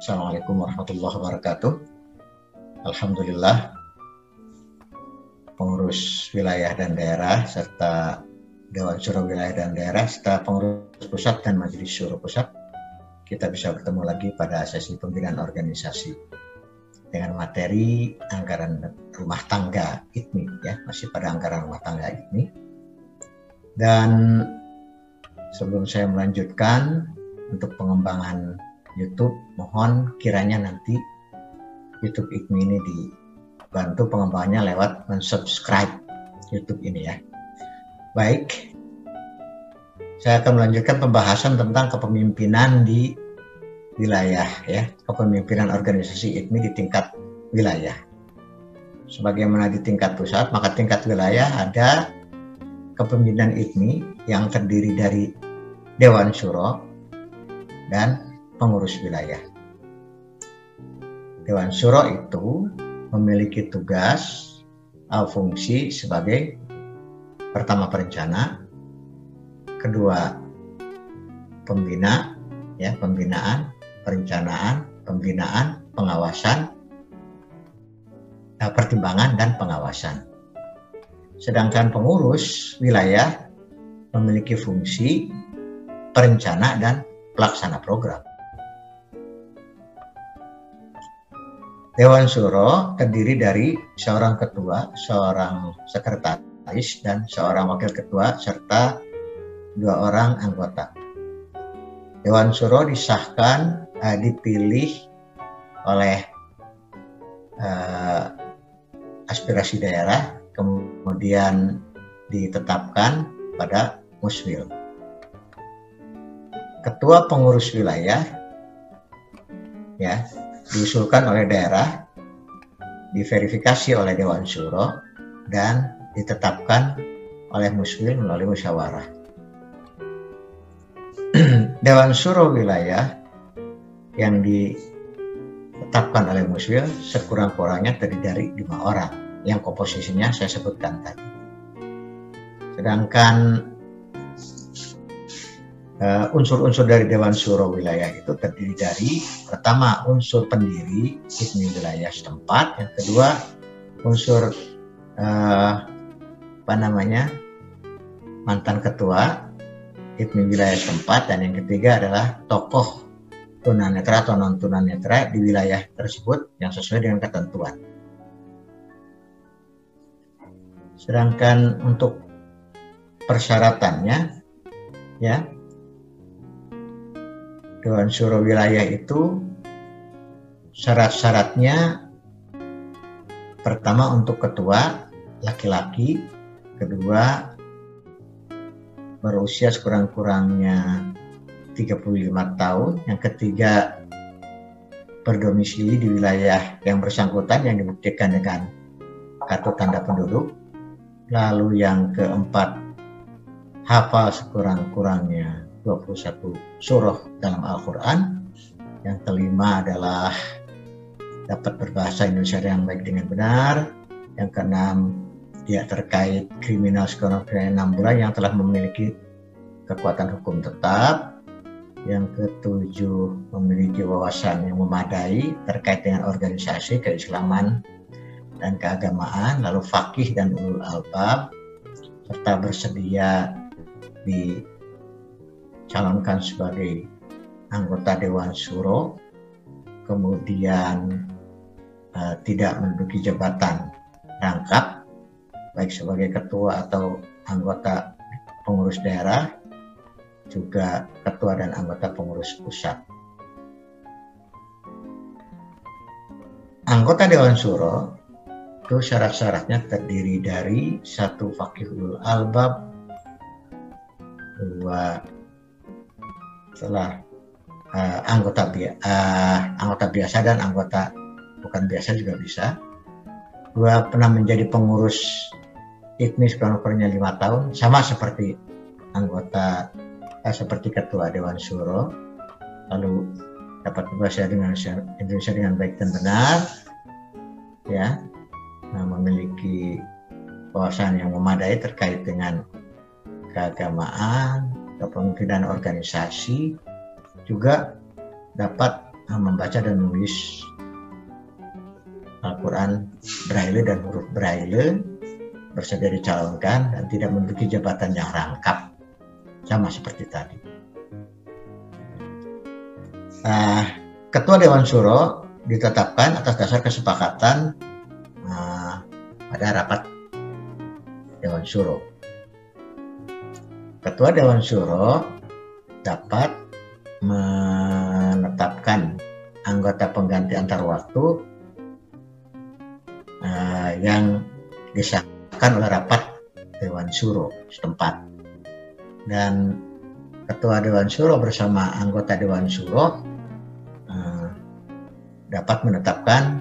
Assalamualaikum warahmatullahi wabarakatuh. Alhamdulillah, pengurus wilayah dan daerah serta Dewan Syuro Wilayah dan Daerah serta pengurus pusat dan Majelis Syuro Pusat, kita bisa bertemu lagi pada sesi pembinaan organisasi dengan materi anggaran rumah tangga ITMI, ya, masih pada anggaran rumah tangga ITMI. Dan sebelum saya melanjutkan untuk pengembangan YouTube, mohon kiranya nanti YouTube ITMI ini dibantu pengembangannya lewat mensubscribe YouTube ini, ya. Baik, saya akan melanjutkan pembahasan tentang kepemimpinan di wilayah, ya, kepemimpinan organisasi ITMI di tingkat wilayah. Sebagaimana di tingkat pusat, maka tingkat wilayah ada kepemimpinan ITMI yang terdiri dari Dewan Syuro dan pengurus wilayah. Dewan Syuro itu memiliki tugas atau fungsi sebagai pertama perencana, kedua pembina, ya, pembinaan, perencanaan, pembinaan, pengawasan, pertimbangan dan pengawasan. Sedangkan pengurus wilayah memiliki fungsi perencana dan pelaksana program. Dewan Syuro terdiri dari seorang ketua, seorang sekretaris, dan seorang wakil ketua, serta 2 orang anggota. Dewan Syuro disahkan, dipilih oleh aspirasi daerah, kemudian ditetapkan pada Muswil. Ketua pengurus wilayah, ya, diusulkan oleh daerah, diverifikasi oleh Dewan Syuro, dan ditetapkan oleh Muswil melalui musyawarah. Dewan Syuro wilayah yang ditetapkan oleh Muswil sekurang-kurangnya terdiri dari 5 orang yang komposisinya saya sebutkan tadi. Sedangkan unsur-unsur dari Dewan Syuro wilayah itu terdiri dari, pertama, unsur pendiri ITMI wilayah setempat, yang kedua unsur mantan ketua ITMI wilayah setempat, dan yang ketiga adalah tokoh tunanetra atau non tunanetra di wilayah tersebut yang sesuai dengan ketentuan. Sedangkan untuk persyaratannya, ya, Dewan Syuro wilayah itu syarat-syaratnya, pertama untuk ketua laki-laki, kedua berusia sekurang-kurangnya 35 tahun, yang ketiga berdomisili di wilayah yang bersangkutan yang dibuktikan dengan kartu tanda penduduk, lalu yang keempat hafal sekurang-kurangnya 21 surah dalam Al-Quran, yang kelima adalah dapat berbahasa Indonesia yang baik dengan benar, yang keenam dia terkait kriminal sekurang-kurangnya 6 bulan yang telah memiliki kekuatan hukum tetap, yang ketujuh memiliki wawasan yang memadai terkait dengan organisasi, keislaman, dan keagamaan, lalu faqih dan ulul albab, serta bersedia dicalonkan sebagai anggota Dewan Syuro, kemudian tidak menduduki jabatan rangkap, baik sebagai ketua atau anggota pengurus daerah, juga ketua dan anggota pengurus pusat. Anggota Dewan Syuro itu syarat-syaratnya terdiri dari 1 faqih ulul albab, 2 anggota biasa dan anggota bukan biasa juga bisa, 2 pernah menjadi pengurus ITMI sekurang-kurangnya 5 tahun, sama seperti anggota seperti ketua Dewan Syuro, lalu dapat berbahasa Indonesia dengan baik dan benar, ya, memiliki wawasan yang memadai terkait dengan keagamaan, kepemimpinan organisasi, juga dapat membaca dan menulis Al-Quran Braille dan huruf Braille, bersedia dicalonkan dan tidak memiliki jabatan yang rangkap, sama seperti tadi. Ketua Dewan Syuro ditetapkan atas dasar kesepakatan pada rapat Dewan Syuro. Ketua Dewan Syuro dapat menetapkan anggota pengganti antar waktu yang disahkan oleh rapat Dewan Syuro setempat, dan Ketua Dewan Syuro bersama anggota Dewan Syuro dapat menetapkan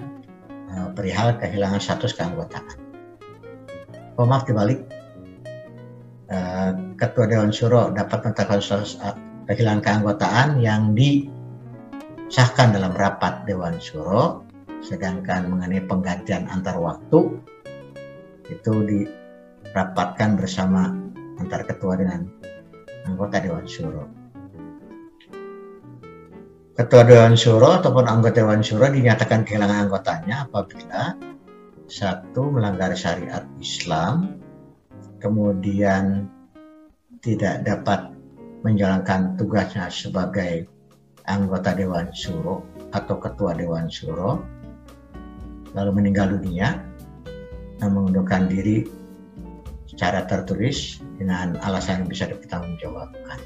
perihal kehilangan status keanggotaan. Maaf dibalik, Ketua Dewan Syuro dapat menetapkan status kehilangan keanggotaan yang disahkan dalam rapat Dewan Syuro, sedangkan mengenai penggantian antar waktu itu dirapatkan bersama antar ketua dengan anggota Dewan Syuro. Ketua Dewan Syuro ataupun anggota Dewan Syuro dinyatakan kehilangan anggotanya apabila 1. melanggar syariat Islam, kemudian tidak dapat menjalankan tugasnya sebagai anggota Dewan Syuro atau ketua Dewan Syuro, lalu meninggal dunia dan mengundurkan diri secara tertulis dengan alasan yang bisa dipertanggungjawabkan.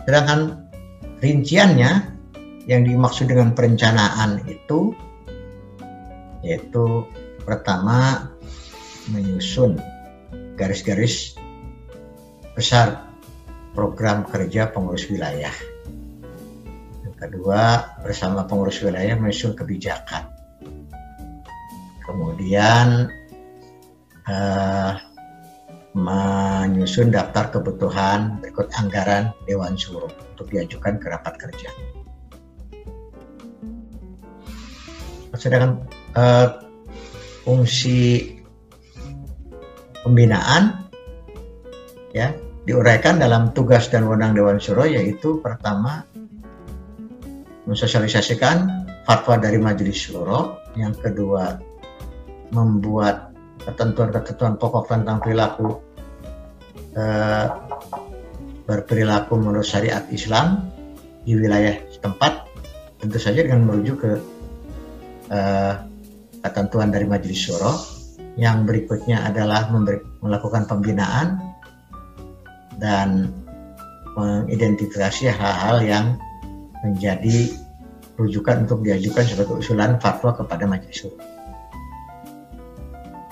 Sedangkan rinciannya yang dimaksud dengan perencanaan itu yaitu pertama menyusun garis-garis besar program kerja pengurus wilayah. Yang kedua, bersama pengurus wilayah menyusun kebijakan. Kemudian menyusun daftar kebutuhan berikut anggaran Dewan Syuro untuk diajukan ke rapat kerja. Sedangkan fungsi pembinaan ya diuraikan dalam tugas dan wewenang Dewan Syuro, yaitu pertama mensosialisasikan fatwa dari Majelis Syuro, yang kedua membuat ketentuan-ketentuan pokok tentang perilaku berperilaku menurut syariat Islam di wilayah setempat, tentu saja dengan merujuk ke ketentuan dari Majelis Syuro. Yang berikutnya adalah melakukan pembinaan dan mengidentifikasi hal-hal yang menjadi rujukan untuk diajukan sebagai usulan fatwa kepada Majelis Syuro.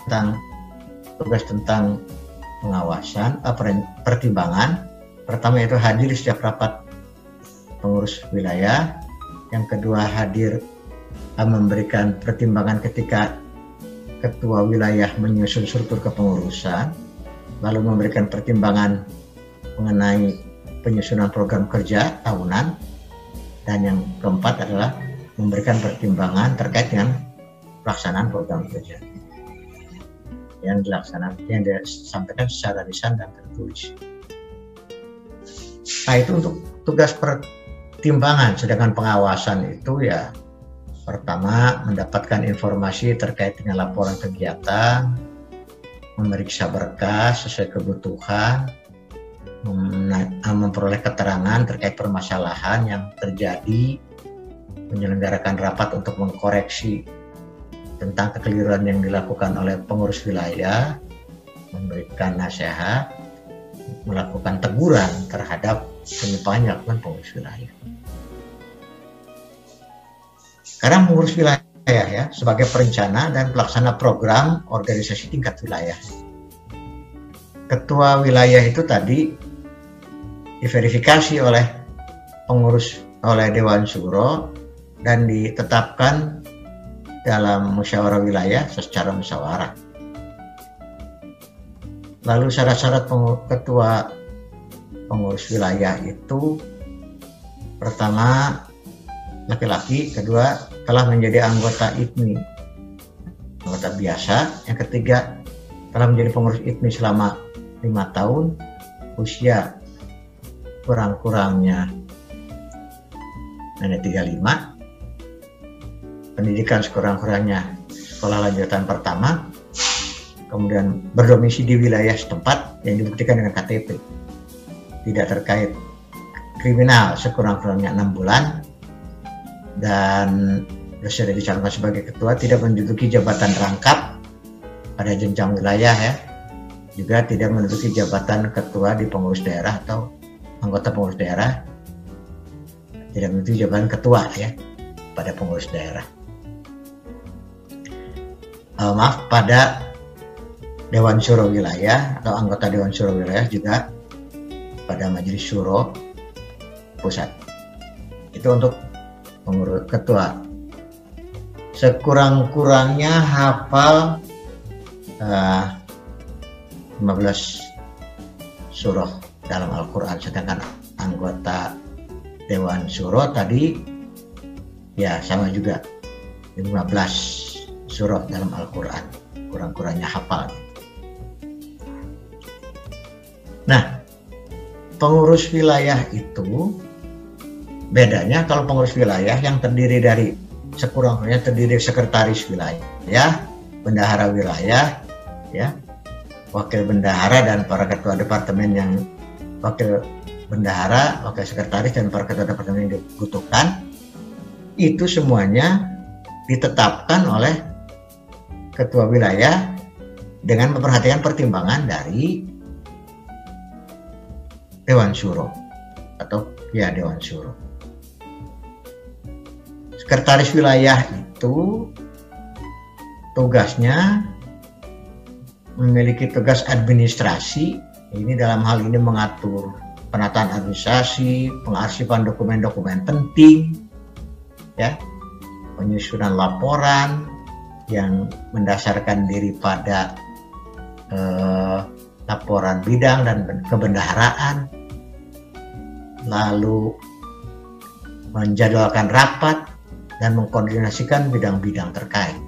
Tentang tugas tentang pengawasan, pertimbangan, pertama itu hadir di setiap rapat pengurus wilayah, yang kedua hadir memberikan pertimbangan ketika ketua wilayah menyusun struktur kepengurusan, lalu memberikan pertimbangan mengenai penyusunan program kerja tahunan, dan yang keempat adalah memberikan pertimbangan terkait dengan pelaksanaan program kerja yang disampaikan secara lisan dan tertulis. Nah, itu untuk tugas pertimbangan. Sedangkan pengawasan itu ya pertama mendapatkan informasi terkait dengan laporan kegiatan, memeriksa berkas sesuai kebutuhan, memperoleh keterangan terkait permasalahan yang terjadi, menyelenggarakan rapat untuk mengkoreksi tentang kekeliruan yang dilakukan oleh pengurus wilayah, memberikan nasihat, melakukan teguran terhadap penyimpangan yang dilakukan pengurus wilayah. Sekarang pengurus wilayah ya sebagai perencana dan pelaksana program organisasi tingkat wilayah. Ketua wilayah itu tadi diverifikasi oleh Dewan Syuro dan ditetapkan dalam musyawarah wilayah secara musyawarah. Lalu syarat-syarat ketua pengurus wilayah itu pertama laki-laki, kedua telah menjadi anggota IPMI, anggota biasa, yang ketiga telah menjadi pengurus IPMI selama 5 tahun, usia sekurang-kurangnya hanya 35, pendidikan sekurang-kurangnya sekolah lanjutan pertama, kemudian berdomisili di wilayah setempat yang dibuktikan dengan KTP, tidak terkait kriminal sekurang-kurangnya 6 bulan, dan sudah dicalonkan sebagai ketua, tidak menduduki jabatan rangkap pada jenjang wilayah ya, juga tidak menduduki jabatan ketua di pengurus daerah atau anggota pengurus daerah, tidak menduduki jabatan ketua ya pada pengurus daerah. Maaf, pada Dewan Syuro Wilayah atau anggota Dewan Syuro Wilayah, juga pada Majelis Syuro Pusat. Itu untuk pengurus ketua. Sekurang-kurangnya hafal 15 surah dalam Al-Quran, sedangkan anggota Dewan Syuro tadi ya sama juga 15 surah dalam Al-Quran, kurang-kurangnya hafal. Nah, pengurus wilayah itu bedanya, kalau pengurus wilayah yang terdiri dari sekurang-kurangnya terdiri sekretaris wilayah, bendahara wilayah, ya, wakil bendahara dan para ketua departemen yang wakil bendahara, wakil sekretaris dan para ketua departemen yang dibutuhkan, itu semuanya ditetapkan oleh ketua wilayah dengan memperhatikan pertimbangan dari Dewan Syuro atau ya Dewan Syuro. Sekretaris wilayah itu tugasnya memiliki tugas administrasi. Ini dalam hal ini mengatur penataan administrasi, pengarsipan dokumen-dokumen penting, ya, penyusunan laporan yang mendasarkan diri pada laporan bidang dan kebendaharaan, lalu menjadwalkan rapat dan mengkoordinasikan bidang-bidang terkait.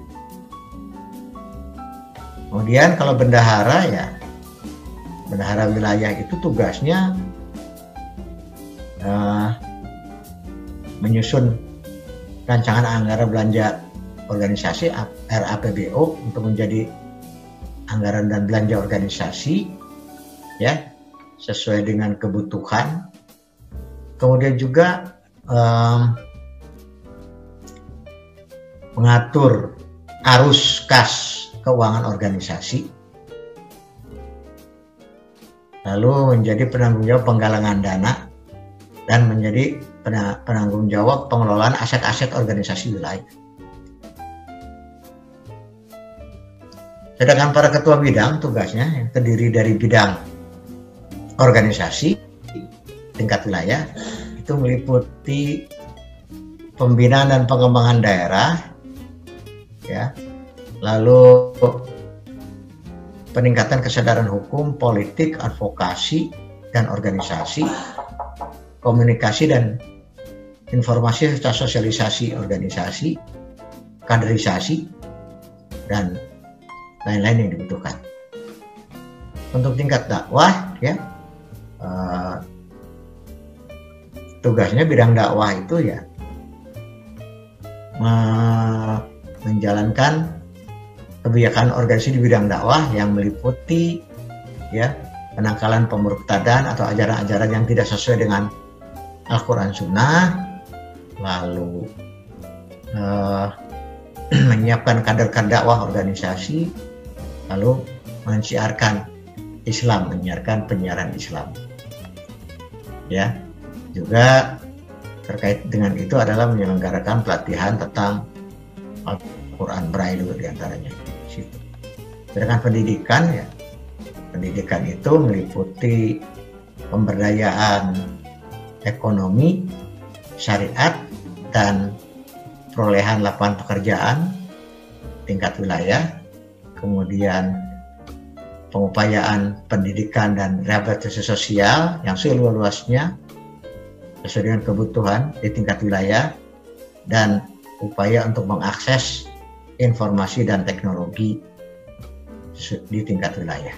Kemudian kalau bendahara ya, bendahara wilayah itu tugasnya menyusun rancangan anggaran belanja organisasi RAPBO untuk menjadi anggaran dan belanja organisasi ya sesuai dengan kebutuhan. Kemudian juga mengatur arus kas keuangan organisasi, lalu menjadi penanggung jawab penggalangan dana dan menjadi penanggung jawab pengelolaan aset-aset organisasi wilayah. Sedangkan para ketua bidang tugasnya yang terdiri dari bidang organisasi tingkat wilayah itu meliputi pembinaan dan pengembangan daerah, ya, lalu peningkatan kesadaran hukum, politik, advokasi dan organisasi, komunikasi dan informasi serta sosialisasi organisasi, kaderisasi dan lain-lain yang dibutuhkan. Untuk tingkat dakwah, ya, tugasnya bidang dakwah itu ya menjalankan kebijakan organisasi di bidang dakwah yang meliputi ya penangkalan pemurtadan atau ajaran-ajaran yang tidak sesuai dengan Al-Quran Sunnah, lalu menyiapkan kader-kader dakwah organisasi, lalu mensiarkan Islam, menyiarkan penyiaran Islam. Ya, juga terkait dengan itu adalah menyelenggarakan pelatihan tentang Al-Quran Braille diantaranya. Sedangkan pendidikan, ya, pendidikan itu meliputi pemberdayaan ekonomi, syariat, dan perolehan lapangan pekerjaan tingkat wilayah, kemudian pengupayaan pendidikan dan rehabilitasi sosial yang seluas-luasnya sesuai dengan kebutuhan di tingkat wilayah, dan upaya untuk mengakses informasi dan teknologi di tingkat wilayah.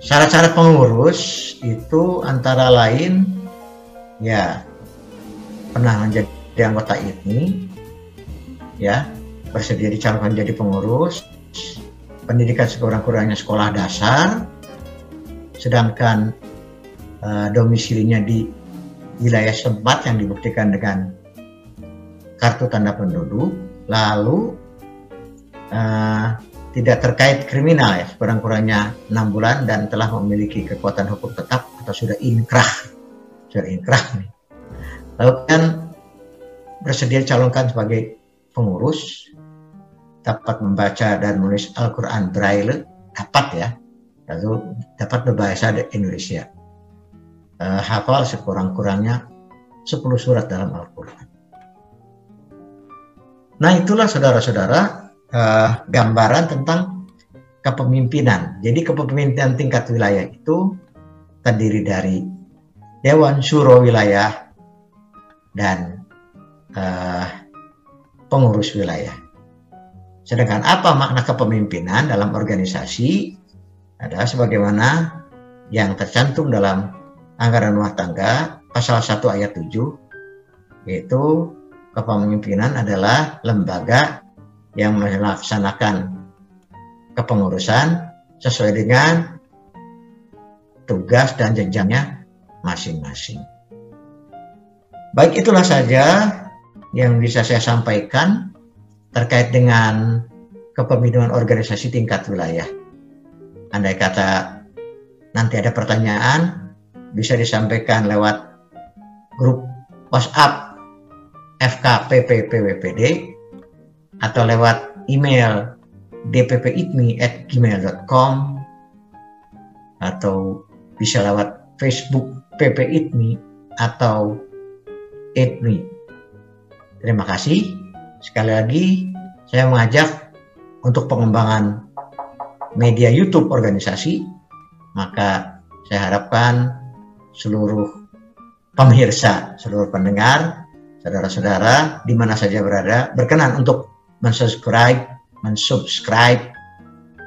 Syarat-syarat pengurus itu antara lain ya pernah menjadi anggota ITMI, ya, bersedia dicalonkan jadi pengurus, pendidikan sekurang-kurangnya sekolah dasar, sedangkan domisilinya di wilayah setempat yang dibuktikan dengan kartu tanda penduduk, lalu tidak terkait kriminal ya, sekurang-kurangnya 6 bulan dan telah memiliki kekuatan hukum tetap atau sudah inkrah nih. Lalu kan bersedia dicalonkan sebagai pengurus, dapat membaca dan menulis Al-Quran Braille, dapat ya, lalu dapat berbahasa Indonesia, hafal sekurang-kurangnya 10 surat dalam Al-Quran. Nah itulah saudara-saudara gambaran tentang kepemimpinan. Jadi kepemimpinan tingkat wilayah itu terdiri dari Dewan Syuro Wilayah dan pengurus wilayah. Sedangkan apa makna kepemimpinan dalam organisasi adalah sebagaimana yang tercantum dalam Anggaran Rumah Tangga pasal 1 ayat 7, yaitu kepemimpinan adalah lembaga yang melaksanakan kepengurusan sesuai dengan tugas dan jenjangnya masing-masing. Baik, itulah saja yang bisa saya sampaikan terkait dengan kepemimpinan organisasi tingkat wilayah. Andai kata nanti ada pertanyaan, bisa disampaikan lewat grup WhatsApp FKPPPWPD atau lewat email dppitmi@gmail.com atau bisa lewat Facebook PPITMI atau ITMI. Terima kasih. Sekali lagi saya mengajak untuk pengembangan media YouTube organisasi, maka saya harapkan seluruh pemirsa, seluruh pendengar, saudara-saudara di mana saja berada berkenan untuk mensubscribe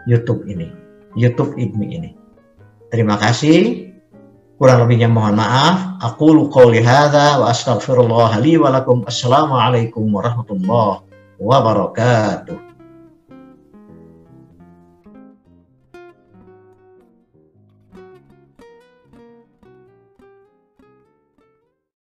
YouTube ini, YouTube ITMI ini. Terima kasih. Kurang lebihnya mohon maaf. Aqulu qouli hadza wa astaghfirullah li wa lakum. Assalamualaikum warahmatullahi wabarakatuh.